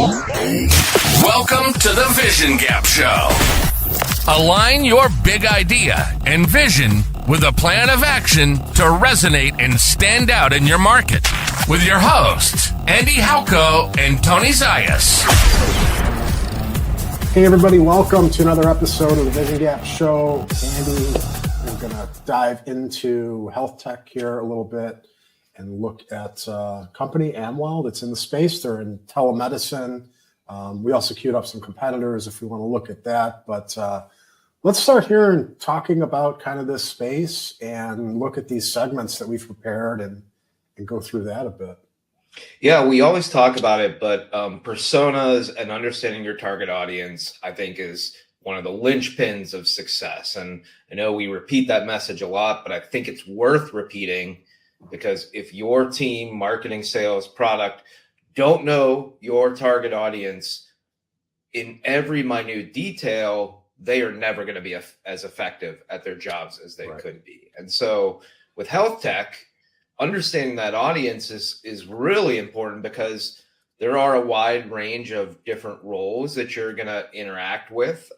Welcome to the Vision Gap Show. Align your big idea and vision with a plan of action to resonate and stand out in your market. With your hosts, Andy Halko and Tony Zayas. Hey everybody, welcome to another episode of the Vision Gap Show. Andy, we're going to dive into HealthTech here a little bit and look at a company, Amwell, that's in the space. They're in telemedicine. We also queued up some competitors if we want to look at that. But let's start here and talking about kind of this space and look at these segments that we've prepared and go through that a bit. Yeah, we always talk about it, but personas and understanding your target audience, I think, is one of the linchpins of success. And I know we repeat that message a lot, but I think it's worth repeating because if your team, marketing, sales, product, don't know your target audience in every minute detail, they are never going to be as effective at their jobs as they could be. And so with HealthTech, understanding that audience is really important because there are a wide range of different roles that you're going to interact with,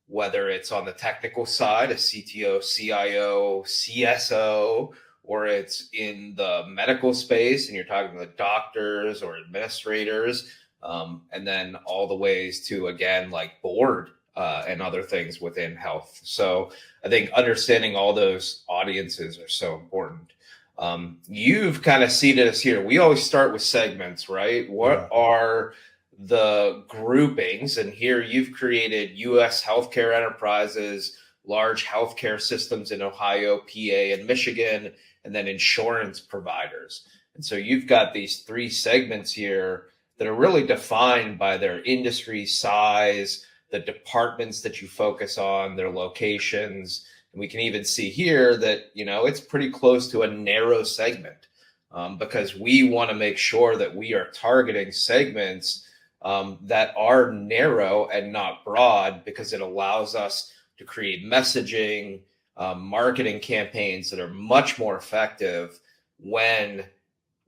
whether it's on the technical side, a CTO, CIO, CSO, or it's in the medical space and you're talking to doctors or administrators, and then all the ways to, again, like board and other things within health. So I think understanding all those audiences are so important. You've kind of seated us here. We always start with segments, right? What are the groupings? And here you've created U.S. healthcare enterprises, large healthcare systems in Ohio, PA, and Michigan, and then insurance providers. And so you've got these three segments here that are really defined by their industry size, the departments that you focus on, their locations. And we can even see here that, you know, it's pretty close to a narrow segment because we want to make sure that we are targeting segments that are narrow and not broad because it allows us to create messaging, marketing campaigns that are much more effective when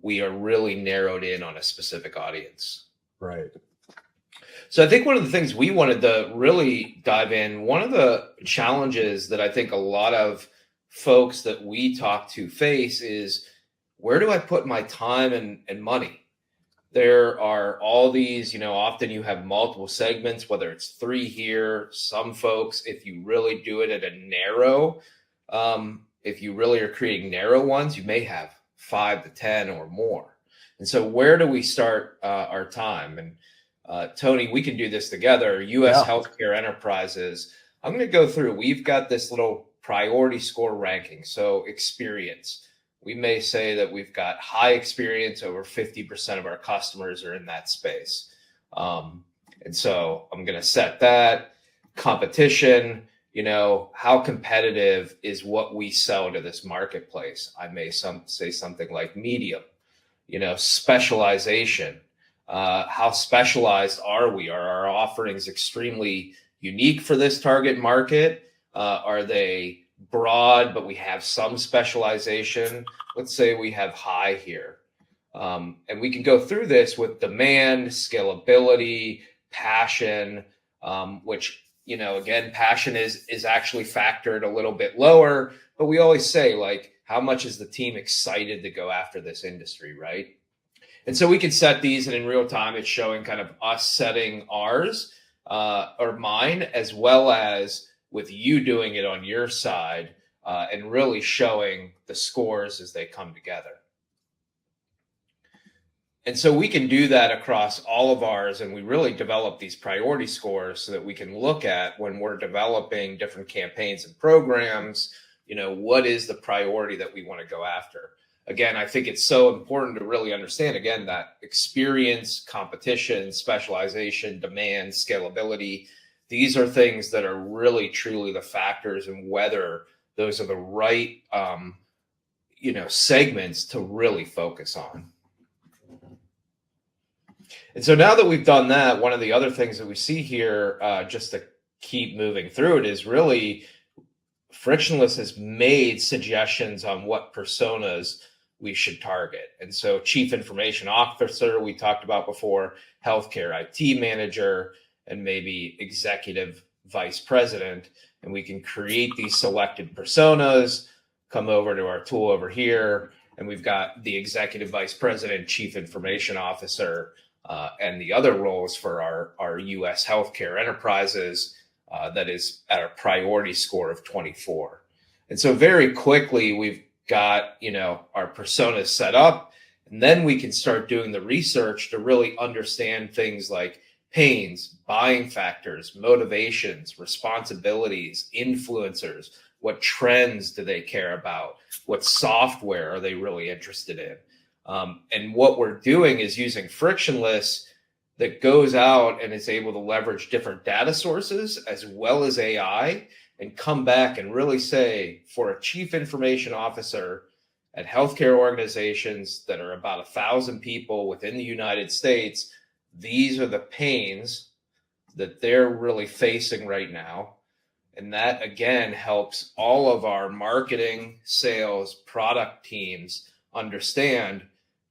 we are really narrowed in on a specific audience. Right. So I think one of the things we wanted to really dive in, one of the challenges that I think a lot of folks that we talk to face is, where do I put my time and money? There are all these, you know, often you have multiple segments, whether it's three here, some folks, if you really do it at a narrow, if you really are creating narrow ones, you may have 5 to 10 or more. And so where do we start our time? And Tony, we can do this together. U.S. healthcare enterprises. I'm going to go through. We've got this little priority score ranking. So experience. We may say that we've got high experience. Over 50% of our customers are in that space. And so I'm going to set that. Competition. You know, how competitive is what we sell to this marketplace? I may say something like medium. You know, specialization. How specialized are we? Are our offerings extremely unique for this target market? Are they broad, but we have some specialization? Let's say we have high here. And we can go through this with demand, scalability, passion, which, you know, again, passion is actually factored a little bit lower, but we always say, like, how much is the team excited to go after this industry, right? And so we can set these, and in real time, it's showing kind of us setting ours or mine, as well as with you doing it on your side and really showing the scores as they come together. And so we can do that across all of ours, and we really develop these priority scores so that we can look at when we're developing different campaigns and programs, you know, what is the priority that we want to go after? Again, I think it's so important to really understand, again, that experience, competition, specialization, demand, scalability, these are things that are really, truly the factors in whether those are the right, you know, segments to really focus on. And so now that we've done that, one of the other things that we see here, just to keep moving through it, is really Frictionless has made suggestions on what personas we should target. And so chief information officer, we talked about before, healthcare IT manager, and maybe executive vice president. And we can create these selected personas, come over to our tool over here, and we've got the executive vice president, chief information officer, and the other roles for our US healthcare enterprises that is at a priority score of 24. And so very quickly, we've got, our personas set up, and then we can start doing the research to really understand things like pains, buying factors, motivations, responsibilities, influencers. What trends do they care about? What software are they really interested in? And what we're doing is using Frictionless that goes out and is able to leverage different data sources as well as AI, and come back and really say, for a chief information officer at healthcare organizations that are about 1,000 people within the United States, these are the pains that they're really facing right now. And that, again, helps all of our marketing, sales, product teams understand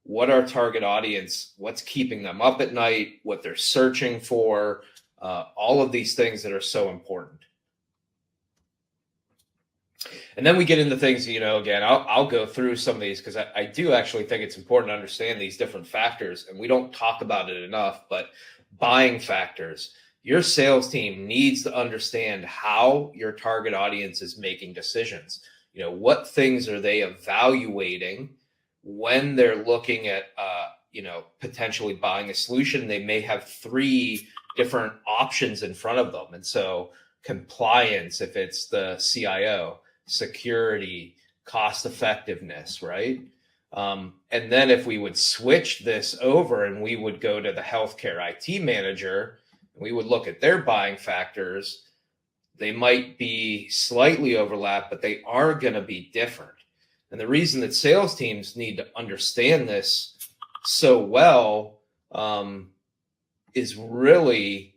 what our target audience, what's keeping them up at night, what they're searching for, all of these things that are so important. And then we get into things, again, I'll go through some of these because I do actually think it's important to understand these different factors, and we don't talk about it enough, but buying factors. Your sales team needs to understand how your target audience is making decisions. What things are they evaluating when they're looking at, potentially buying a solution? They may have 3 different options in front of them. And so compliance, if it's the CIO, security, cost effectiveness, right? And then if we would switch this over and we would go to the healthcare IT manager, we would look at their buying factors, they might be slightly overlapped, but they are going to be different. And the reason that sales teams need to understand this so well is really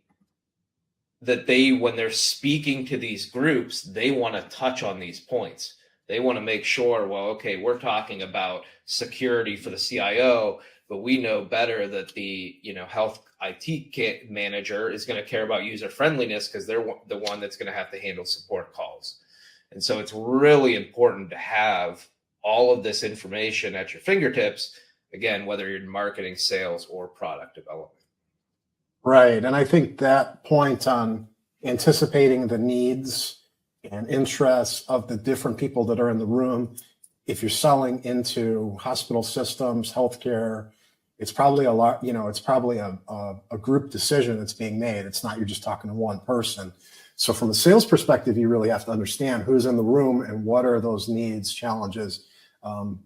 that when they're speaking to these groups, they want to touch on these points. They want to make sure, we're talking about security for the CIO, but we know better that the health IT manager is going to care about user friendliness because they're the one that's going to have to handle support calls. And so it's really important to have all of this information at your fingertips, again, whether you're in marketing, sales, or product development. Right. And I think that point on anticipating the needs and interests of the different people that are in the room, if you're selling into hospital systems, healthcare, it's probably it's probably a group decision that's being made. It's not you're just talking to one person. So from a sales perspective, you really have to understand who's in the room and what are those needs, challenges,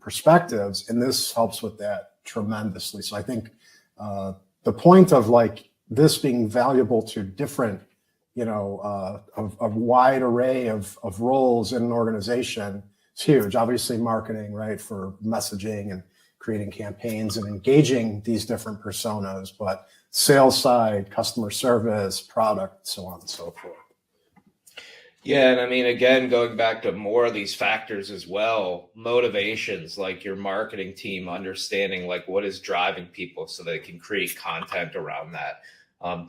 perspectives. And this helps with that tremendously. So I think the point of this being valuable to different, a wide array of roles in an organization is huge. Obviously marketing, right, for messaging and creating campaigns and engaging these different personas, but sales side, customer service, product, so on and so forth. Yeah. And I mean, again, going back to more of these factors as well, motivations, like your marketing team understanding what is driving people so they can create content around that.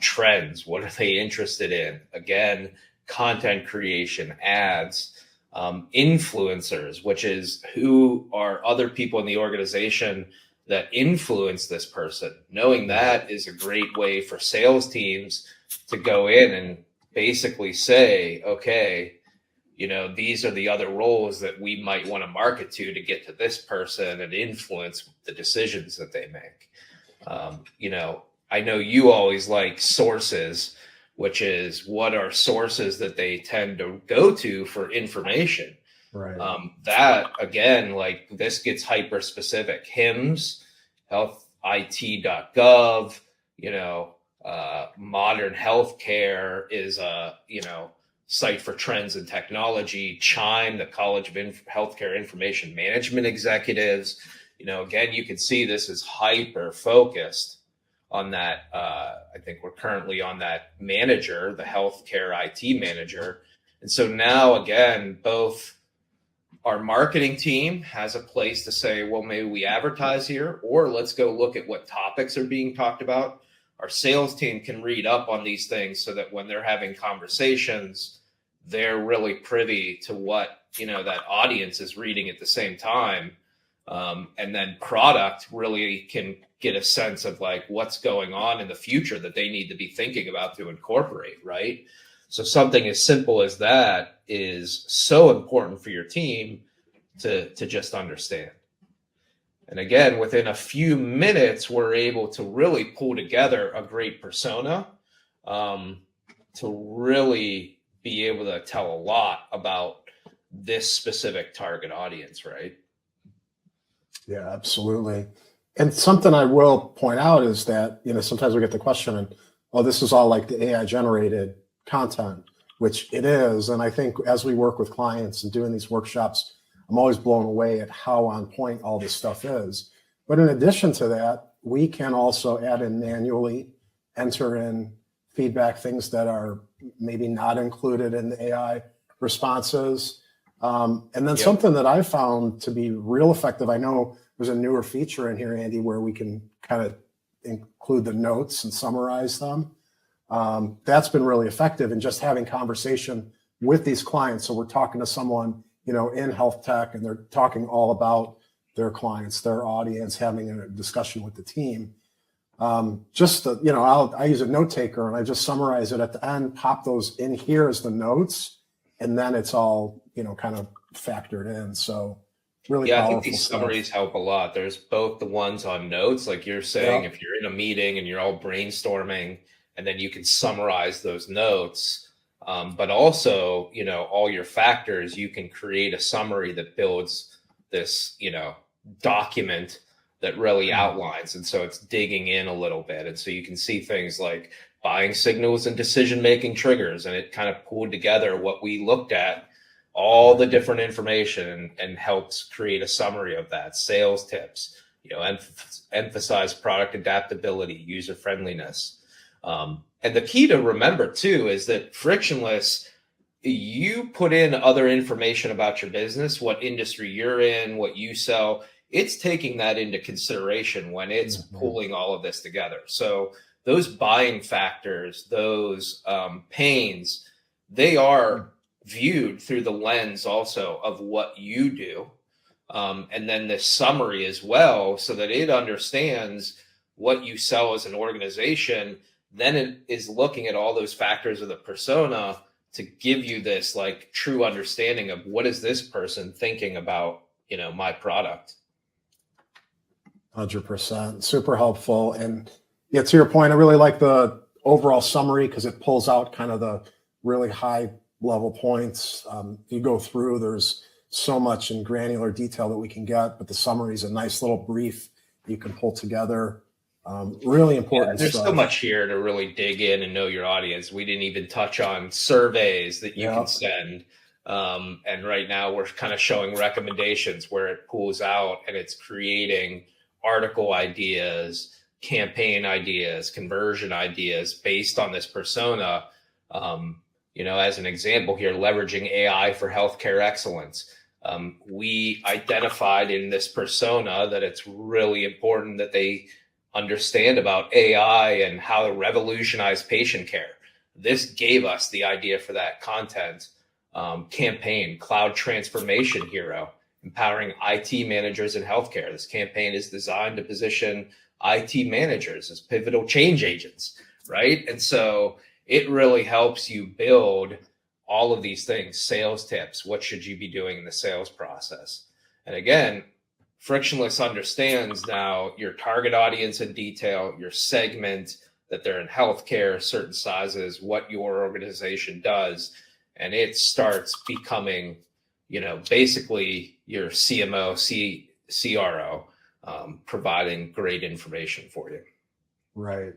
Trends, what are they interested in? Again, content creation, ads, influencers, which is who are other people in the organization that influence this person. Knowing that is a great way for sales teams to go in and basically say, okay, these are the other roles that we might want to market to get to this person and influence the decisions that they make. I know you always like sources, which is what are sources that they tend to go to for information. Right. That, again, this gets hyper specific. HIMSS, healthit.gov, Modern Healthcare is a, site for trends and technology. CHIME, the College of Healthcare Information Management Executives. Again, you can see this is hyper focused on that. I think we're currently on that manager, the healthcare IT manager. And so now, again, both Our marketing team has a place to say, well, maybe we advertise here, or let's go look at what topics are being talked about. Our sales team can read up on these things so that when they're having conversations, they're really privy to what, that audience is reading at the same time. And then product really can get a sense of like what's going on in the future that they need to be thinking about to incorporate, right? So something as simple as that is so important for your team to just understand. And again, within a few minutes, we're able to really pull together a great persona to really be able to tell a lot about this specific target audience, right? Yeah, absolutely. And something I will point out is that, sometimes we get the question, oh, this is all like the AI generated content, which it is. And I think as we work with clients and doing these workshops, I'm always blown away at how on point all this stuff is. But in addition to that, we can also add in manually, enter in feedback, things that are maybe not included in the AI responses. And then something that I found to be real effective, I know there's a newer feature in here, Andy, where we can kind of include the notes and summarize them. That's been really effective in just having conversation with these clients. So we're talking to someone, in HealthTech, and they're talking all about their clients, their audience, having a discussion with the team. I use a note taker and I just summarize it at the end, pop those in here as the notes, and then it's all, kind of factored in. So really powerful. I think these summaries help a lot. There's both the ones on notes, like you're saying, if you're in a meeting and you're all brainstorming, and then you can summarize those notes. But also, all your factors, you can create a summary that builds this, document that really outlines. And so it's digging in a little bit. And so you can see things like buying signals and decision-making triggers. And it kind of pulled together what we looked at, all the different information, and helps create a summary of that. Sales tips, emphasize product adaptability, user friendliness. And the key to remember too is that Frictionless, you put in other information about your business, what industry you're in, what you sell. It's taking that into consideration when it's pulling all of this together. So those buying factors, those pains, they are viewed through the lens also of what you do. And then this summary as well, so that it understands what you sell as an organization. Then it is looking at all those factors of the persona to give you this like true understanding of what is this person thinking about, my product. 100%. Super helpful. And to your point, I really like the overall summary because it pulls out kind of the really high level points. You go through, there's so much in granular detail that we can get, but the summary is a nice little brief you can pull together. Really important. There's so much here to really dig in and know your audience. We didn't even touch on surveys that you can send. And right now we're kind of showing recommendations where it pulls out and it's creating article ideas, campaign ideas, conversion ideas based on this persona. As an example here, leveraging AI for healthcare excellence. We identified in this persona that it's really important that they understand about AI and how to revolutionize patient care. This gave us the idea for that content. Campaign, Cloud Transformation Hero, empowering IT managers in healthcare. This campaign is designed to position IT managers as pivotal change agents, right? And so it really helps you build all of these things. Sales tips, what should you be doing in the sales process? And again, Frictionless understands now your target audience in detail, your segment, that they're in healthcare, certain sizes, what your organization does. And it starts becoming, basically your CMO, CRO, providing great information for you. Right.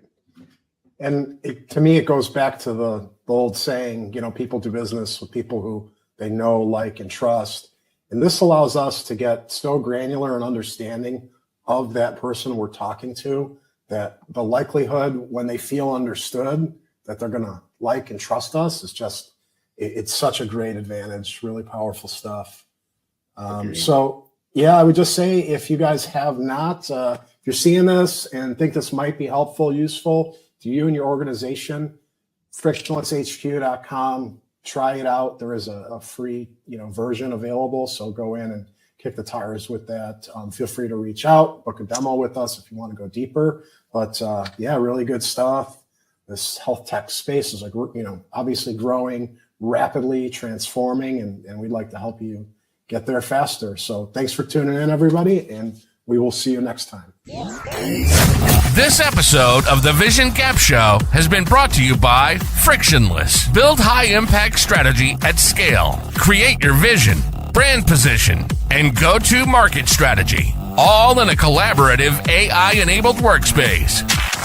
And to me, it goes back to the old saying, people do business with people who they know, like, and trust. And this allows us to get so granular and understanding of that person we're talking to that the likelihood when they feel understood that they're going to like and trust us is just, it's such a great advantage, really powerful stuff. So yeah, I would just say if you guys have not, if you're seeing this and think this might be helpful, useful to you and your organization, frictionlesshq.com, try it out. There is a free, version available. So go in and kick the tires with that. Feel free to reach out, book a demo with us if you want to go deeper. But yeah, really good stuff. This health tech space is obviously growing rapidly, transforming, and we'd like to help you get there faster. So thanks for tuning in, everybody, and we will see you next time. This episode of the Vision Gap Show has been brought to you by Frictionless. Build high-impact strategy at scale. Create your vision, brand position, and go-to-market strategy, all in a collaborative AI-enabled workspace.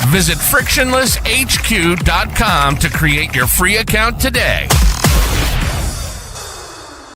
Visit frictionlesshq.com to create your free account today.